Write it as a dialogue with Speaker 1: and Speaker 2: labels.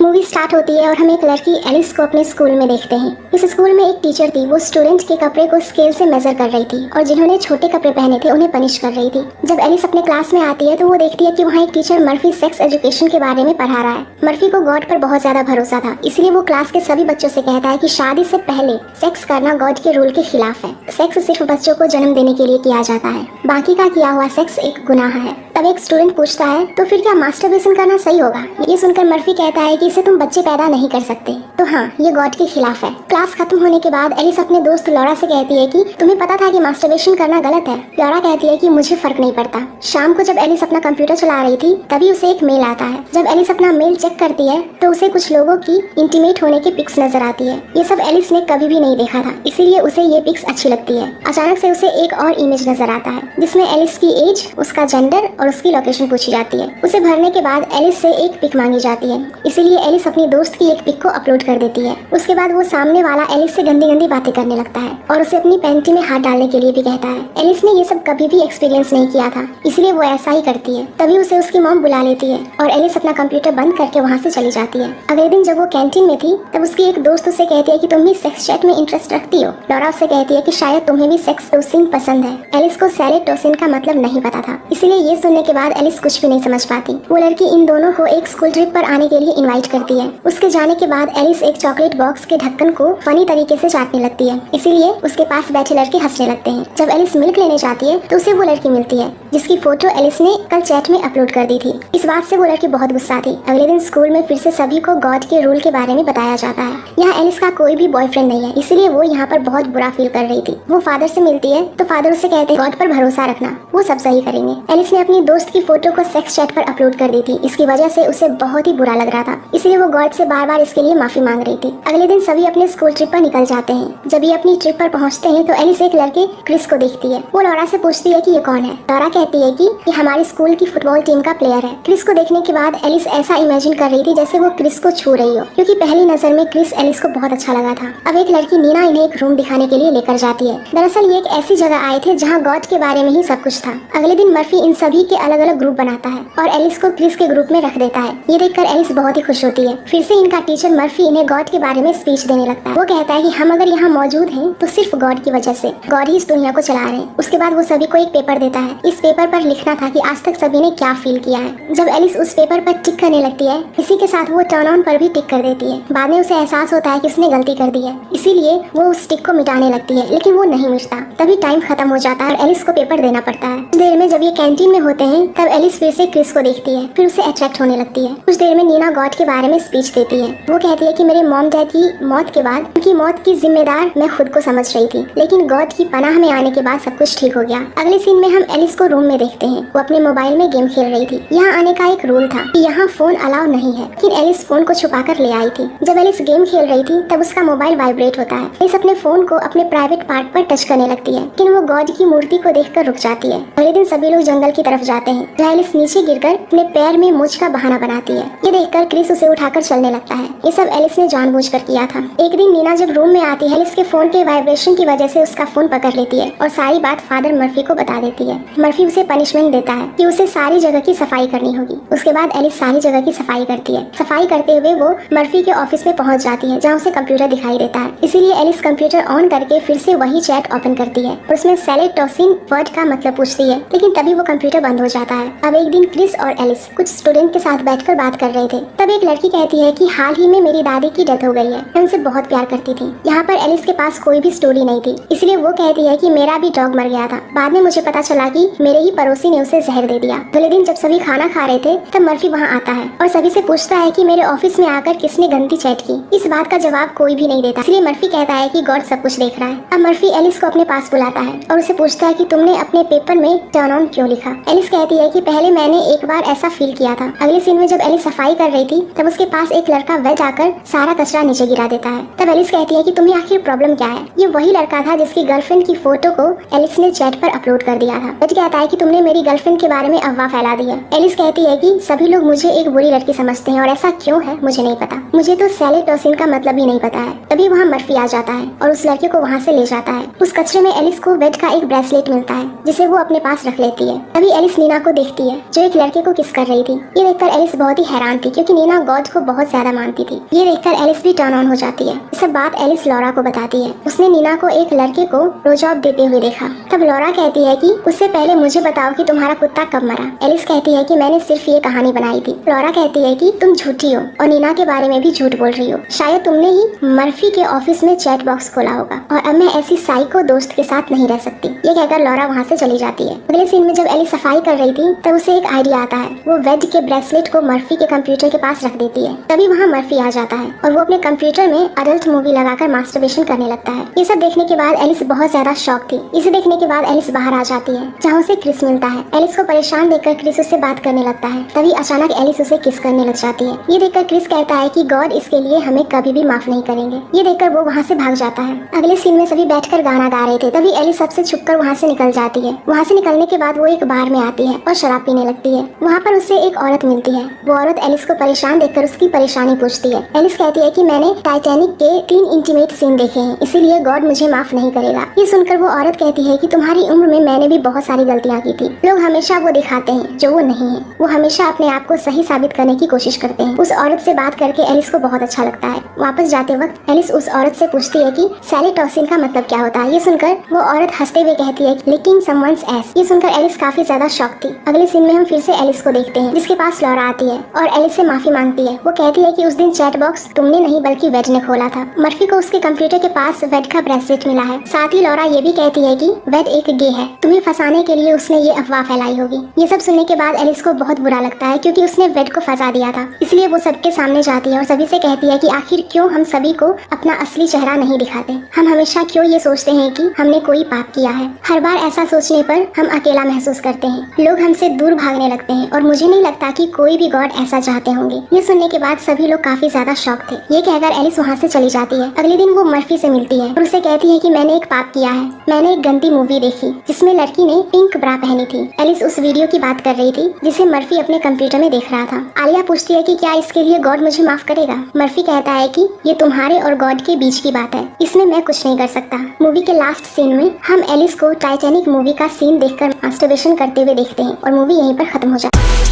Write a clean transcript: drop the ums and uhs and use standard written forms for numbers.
Speaker 1: Movie start होती है और हम एक लड़की एलिस को अपने स्कूल में देखते हैं। इस स्कूल में एक टीचर थी, वो स्टूडेंट के कपड़े को स्केल से मेजर कर रही थी और जिन्होंने छोटे कपड़े पहने थे उन्हें पनिश कर रही थी। जब एलिस अपने क्लास में आती है तो वो देखती है कि वहाँ एक टीचर मर्फी सेक्स एजुकेशन के बारे में पढ़ा रहा है। मर्फी को गॉड पर बहुत ज्यादा भरोसा था, इसलिए वो क्लास के सभी बच्चों से कहता है कि शादी से पहले सेक्स करना गॉड के रूल के खिलाफ है। सेक्स सिर्फ बच्चों को जन्म देने के लिए किया जाता है, बाकी का किया हुआ सेक्स एक गुनाह है। तब एक स्टूडेंट पूछता है तो फिर क्या मास्टरबेशन करना सही होगा? ये सुनकर मर्फी कहता है कि इससे तुम बच्चे पैदा नहीं कर सकते, तो हाँ, ये गॉड के खिलाफ है। क्लास खत्म होने के बाद एलिस अपने दोस्त लॉरा से कहती है कि तुम्हें पता था कि मास्टरबेशन करना गलत है? लॉरा कहती है कि मुझे फर्क नहीं पड़ता। शाम को जब एलिस अपना कंप्यूटर चला रही थी तभी उसे एक मेल आता है। जब एलिस अपना मेल चेक करती है तो उसे कुछ लोगों की इंटीमेट होने की पिक्स नजर आती है। ये सब एलिस ने कभी भी नहीं देखा था, इसीलिए उसे ये पिक्स अच्छी लगती है। अचानक से उसे एक और इमेज नजर आता है जिसमें एलिस की एज, उसका जेंडर और उसकी लोकेशन पूछी जाती है। उसे भरने के बाद एलिस से एक पिक मांगी जाती है, इसीलिए एलिस अपनी दोस्त की एक पिक को अपलोड कर देती है। उसके बाद वो सामने वाला एलिस से गंदी गंदी बातें करने लगता है और उसे अपनी पैंटी में हाथ डालने के लिए भी कहता है। एलिस ने ये सब कभी भी एक्सपीरियंस नहीं किया था, इसलिए वो ऐसा ही करती है। तभी उसे उसकी मॉम बुला लेती है और एलिस अपना कंप्यूटर बंद करके वहाँ से चली जाती है। अगले दिन जब वो कैंटीन में थी तब उसकी एक दोस्त उसे कहती है कि तुम भी सेक्स चैट में इंटरेस्ट रखती हो। लॉरा उससे कहती है कि शायद तुम्हें भी सेक्स टोसिन पसंद है। एलिस को सैलेड टोसिन का मतलब नहीं पता था, इसलिए ये सुनने के बाद एलिस कुछ भी नहीं समझ पाती। वो लड़की इन दोनों को एक स्कूल ट्रिप पर आने के लिए इनवाइट करती है। उसके जाने के बाद एलिस एक चॉकलेट बॉक्स के ढक्कन को फनी तरीके से चाटने लगती है, इसीलिए उसके पास बैठे लड़के हंसने लगते हैं। जब एलिस मिल्क लेने जाती है तो उसे वो लड़की मिलती है जिसकी फोटो एलिस ने कल चैट में अपलोड कर दी थी। इस बात से वो लड़की बहुत गुस्सा थी। अगले दिन स्कूल में फिर से सभी को गॉड के रूल के बारे में बताया जाता है। यहाँ एलिस का कोई भी बॉयफ्रेंड नहीं है, इसीलिए वो यहाँ पर बहुत बुरा फील कर रही थी। वो फादर से मिलती है तो फादर उसे कहते हैं गॉड पर भरोसा रखना, वो सब सही करेंगे। एलिस ने अपनी दोस्त की फोटो को सेक्स चैट पर अपलोड कर दी थी, इसकी वजह से उसे बहुत ही बुरा लग रहा था, इसलिए वो गॉड से बार बार इसके लिए माफी मांग रही थी। अगले दिन सभी अपने स्कूल ट्रिप पर निकल जाते हैं। जब ये अपनी ट्रिप पर पहुंचते हैं तो एलिस एक लड़के क्रिस को देखती है। वो लॉरा से पूछती है कि ये कौन है। लॉरा कहती है कि ये हमारी स्कूल की फुटबॉल टीम का प्लेयर है। क्रिस को देखने के बाद एलिस ऐसा इमेजिन कर रही थी जैसे वो क्रिस को छू रही हो, क्योंकि पहली नजर में क्रिस एलिस को बहुत अच्छा लगा था। अब एक लड़की नीना इन्हें एक रूम दिखाने के लिए लेकर जाती है। दरअसल ये एक ऐसी जगह आए थे जहाँ गॉड के बारे में ही सब कुछ था। अगले दिन मर्फी इन सभी के अलग अलग ग्रुप बनाता है और एलिस को क्रिस के ग्रुप में रख देता है। ये देखकर एलिस बहुत ही खुश होती है। फिर से इनका टीचर मर्फी इन्हें गॉड के बारे में स्पीच देने लगता है। वो कहता है कि हम अगर यहाँ मौजूद हैं तो सिर्फ गॉड की वजह से, गॉड ही इस दुनिया को चला रहे हैं। उसके बाद वो सभी को एक पेपर देता है। इस पेपर पर लिखना था कि आज तक सभी ने क्या फील किया है। जब एलिस उस पेपर पर टिक करने लगती है, इसी के साथ वो टर्न ऑन पर भी टिक कर देती है। बाद में उसे एहसास होता है कि उसने गलती कर दी है, इसीलिए वो उस टिक को मिटाने लगती है, लेकिन वो नहीं मिटता। तभी टाइम खत्म हो जाता है और एलिस को पेपर देना पड़ता है। कुछ देर में जब ये कैंटीन में होते हैं तब एलिस फिर से क्रिस को देखती है, फिर उसे अट्रैक्ट होने लगती है। कुछ देर में नीना गॉड के बारे में स्पीच देती है। वो कहती है कि मेरे मॉम डैड की मौत के बाद उनकी मौत की जिम्मेदार मैं खुद को समझ रही थी, लेकिन गॉड की पनाह में आने के बाद सब कुछ ठीक हो गया। अगले सीन में हम एलिस को रूम में देखते हैं। वो अपने मोबाइल में गेम खेल रही थी। यहाँ आने का एक रूल था कि यहाँ फोन अलाउ नहीं है, लेकिन एलिस फोन को छुपा कर ले आई थी। जब एलिस गेम खेल रही थी तब उसका मोबाइल वाइब्रेट होता है। एलिस अपने फोन को अपने प्राइवेट पार्ट पर टच करने लगती है, लेकिन वो गॉड की मूर्ति को देखकर रुक जाती है। अगले दिन सभी लोग जंगल की तरफ जाते हैं, जहाँ एलिस नीचे गिरकर अपने पैर में मूंछ का बहाना बनाती है। ये देखकर क्रिस उसे उठाकर चलने लगता है। ये सब एलिस ने जानबूझकर किया था। एक दिन नीना जब रूम में आती है, एलिस के फोन के वाइब्रेशन की वजह से उसका फोन पकड़ लेती है और सारी बात फादर मर्फी को बता देती है। मर्फी उसे पनिशमेंट देता है कि उसे सारी जगह की सफाई करनी होगी। उसके बाद एलिस सारी जगह की सफाई करती है। सफाई करते हुए वो मर्फी के ऑफिस में पहुंच जाती है, जहाँ उसे कंप्यूटर दिखाई देता है। इसीलिए एलिस कंप्यूटर ऑन करके फिर से वही चैट ओपन करती है और उसमें सैलेड टोसिन वर्ड का मतलब पूछती है, लेकिन तभी वो कंप्यूटर बंद हो जाता है। अब एक दिन क्रिस और एलिस कुछ स्टूडेंट के साथ बैठकर बात कर रहे थे। तब एक लड़की कहती है कि हाल ही में मेरी दादी की डेथ हो गई है, मैं उनसे बहुत प्यार करती थी। यहाँ पर एलिस के पास कोई भी स्टोरी नहीं थी, इसलिए वो कहती है कि मेरा भी डॉग मर गया था। बाद में मुझे पता चला कि मेरे ही पड़ोसी ने उसे जहर दे दिया। अगले दिन जब सभी खाना खा रहे थे तब मर्फी वहाँ आता है और सभी से पूछता है कि मेरे ऑफिस में आकर किसने गंदी चैट की। इस बात का जवाब कोई भी नहीं देता, इसलिए मर्फी कहता है कि गॉड सब कुछ देख रहा है। अब मर्फी एलिस को अपने पास बुलाता है और उसे पूछता है कि तुमने अपने पेपर में टर्न ऑन क्यों लिखा। एलिस कहती है कि पहले मैंने एक बार ऐसा फील किया था। अगले सीन में जब एलिस सफाई कर रही थी तब उसके पास एक लड़का वेट आकर सारा कचरा नीचे गिरा देता है। तब एलिस कहती है कि तुम्हें आखिर प्रॉब्लम क्या है। ये वही लड़का था जिसकी गर्लफ्रेंड की फोटो को एलिस ने चैट पर अपलोड कर दिया था। वेट कहता है कि तुमने मेरी गर्लफ्रेंड के बारे में अफवाह फैला दी है। एलिस कहती है कि सभी लोग मुझे एक बुरी लड़की समझते हैं और ऐसा क्यों है मुझे नहीं पता, मुझे तो सैलेड टोसिन का मतलब ही नहीं पता है। तभी वहाँ मर्फी आ जाता है और उस लड़के को वहाँ से ले जाता है। उस कचरे में एलिस को वेट का एक ब्रेसलेट मिलता है जिसे वो अपने पास रख लेती है। तभी एलिस नीना को देखती है जो एक लड़के को किस कर रही थी। ये देखकर एलिस बहुत ही हैरान थी क्योंकि नीना गॉड को बहुत ज्यादा मानती थी। ये देखकर एलिस भी टर्न ऑन हो जाती है। ये सब बात एलिस लॉरा को बताती है। उसने नीना को एक लड़के को ब्लोजॉब देते हुए देखा। तब लॉरा कहती है कि उससे पहले मुझे बताओ कि तुम्हारा कुत्ता कब मरा। एलिस कहती है कि मैंने सिर्फ ये कहानी बनाई थी। लॉरा कहती है कि तुम झूठी हो और नीना के बारे में भी झूठ बोल रही हो। शायद तुमने ही मर्फी के ऑफिस में चैट बॉक्स खोला होगा और अब मैं ऐसी साइको दोस्त के साथ नहीं रह सकती। ये कहकर लॉरा वहाँ से चली जाती है। अगले सीन में जब एलिस सफाई कर रही थी तब उसे एक आइडिया आता है। वो वेड के ब्रेसलेट को मर्फी के कंप्यूटर के पास रख देती है। तभी वहाँ मर्फी आ जाता है और वो अपने कंप्यूटर में अडल्ट मूवी लगाकर मास्टरबेशन करने लगता है। ये सब देखने के बाद एलिस बहुत ज्यादा शॉक थी। इसे देखने के बाद एलिस बाहर आ जाती है जहाँ उसे क्रिस मिलता है। एलिस को परेशान देखकर क्रिस उससे बात करने लगता है। तभी अचानक एलिस उसे किस करने लग जाती है। ये देखकर क्रिस कहता है कि गॉड इसके लिए हमें कभी भी माफ नहीं करेंगे। ये देखकर वो वहाँ से भाग जाता है। अगले सीन में सभी बैठकर गाना गा रहे थे। तभी एलिस सबसे छुपकर वहाँ से निकल जाती है। वहाँ से निकलने के बाद वो एक बार में आती है और शराब पीने लगती है। वहाँ पर उससे एक औरत मिलती है। वो औरत एलिस को परेशान देखकर उसकी परेशानी पूछती है। एलिस कहती है कि मैंने टाइटैनिक के 3 इंटीमेट सीन देखे हैं, इसीलिए गॉड मुझे माफ नहीं करेगा। ये सुनकर वो औरत कहती है कि तुम्हारी उम्र में मैंने भी बहुत सारी गलतियाँ की थी। लोग हमेशा वो दिखाते हैं जो वो नहीं है। वो हमेशा अपने आप को सही साबित करने की कोशिश करते हैं। उस औरत से बात करके एलिस को बहुत अच्छा लगता है। वापस जाते वक्त एलिस उस औरत से पूछती है कि सैलिटोसिन का मतलब क्या होता है। ये सुनकर वो औरत हंसते हुए कहती है लिकिंग समवन्स एस। ये सुनकर एलिस काफी ज्यादा शॉक थी। अगले सीन में हम फिर से एलिस को देखते हैं जिसके पास लॉरा आती है और एलिस से माफी मांगती है। वो कहती है कि उस दिन चैट बॉक्स तुमने नहीं बल्कि वेड ने खोला था। मर्फी को उसके कंप्यूटर के पास वेड का ब्रेसलेट मिला है। साथ ही लॉरा ये भी कहती है कि वेड एक गे है, तुम्हें फंसाने के लिए उसने ये अफवाह फैलाई होगी। ये सब सुनने के बाद एलिस को बहुत बुरा लगता है क्योंकि उसने वेड को फंसा दिया था। इसलिए वो सबके सामने जाती है और सभी से कहती है कि आखिर क्यों हम सभी को अपना असली चेहरा नहीं दिखाते। हम हमेशा क्यों ये सोचते हैं कि हमने कोई पाप किया है। हर बार ऐसा सोचने पर हम अकेला महसूस करते हैं। लोग हमसे दूर भागने लगते हैं और मुझे नहीं लगता कि कोई भी गॉड ऐसा चाहते होंगे। ये सुनने के बाद सभी लोग काफी ज्यादा शॉक थे। ये कहकर एलिस वहाँ से चली जाती है। अगले दिन वो मर्फी से मिलती है और उसे कहती है कि मैंने एक पाप किया है। मैंने एक गंदी मूवी देखी जिसमें लड़की ने पिंक ब्रा पहनी थी। एलिस उस वीडियो की बात कर रही थी जिसे मर्फी अपने कंप्यूटर में देख रहा था। आलिया पूछती है कि क्या इसके लिए गॉड मुझे माफ करेगा। मर्फी कहता है कि ये तुम्हारे और गॉड के बीच की बात है, इसमें मैं कुछ नहीं कर सकता। मूवी के लास्ट सीन में हम एलिस को टाइटैनिक मूवी का सीन देखकर मास्टरबेशन करते हुए देखते हैं और मूवी यहीं पर खत्म हो जाती है।